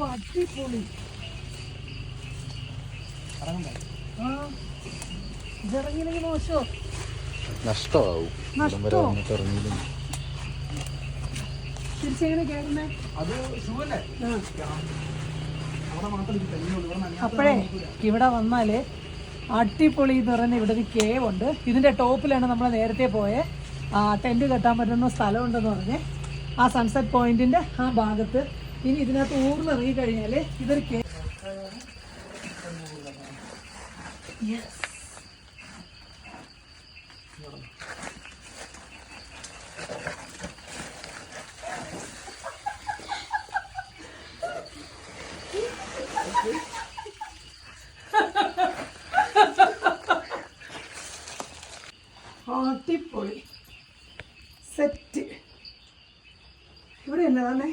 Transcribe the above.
അടിപൊളി. ഇറങ്ങിയില്ലെങ്കിൽ മോശോ, നഷ്ടമാവും. തിരിച്ചെങ്ങനെ കേറുന്നേ? അപ്പോഴേ ഇവിടെ വന്നാല് അടിപൊളി എന്ന് പറയുന്ന ഇവിടെ ഒരു കേവ് ഉണ്ട്. ഇതിന്റെ ടോപ്പിലാണ് നമ്മൾ നേരത്തെ പോയെ ടെന്റ് കെട്ടാൻ പറ്റുന്ന സ്ഥലമുണ്ടെന്ന് പറഞ്ഞ് ആ സൺസെറ്റ് പോയിന്റിന്റെ ആ ഭാഗത്ത്. ഇനി ഇതിനകത്ത് ഊർന്നിറങ്ങി കഴിഞ്ഞാല് ഇതൊരു കേവ്. അടിപൊളി സെറ്റ്. ഇവിടെ അല്ലേ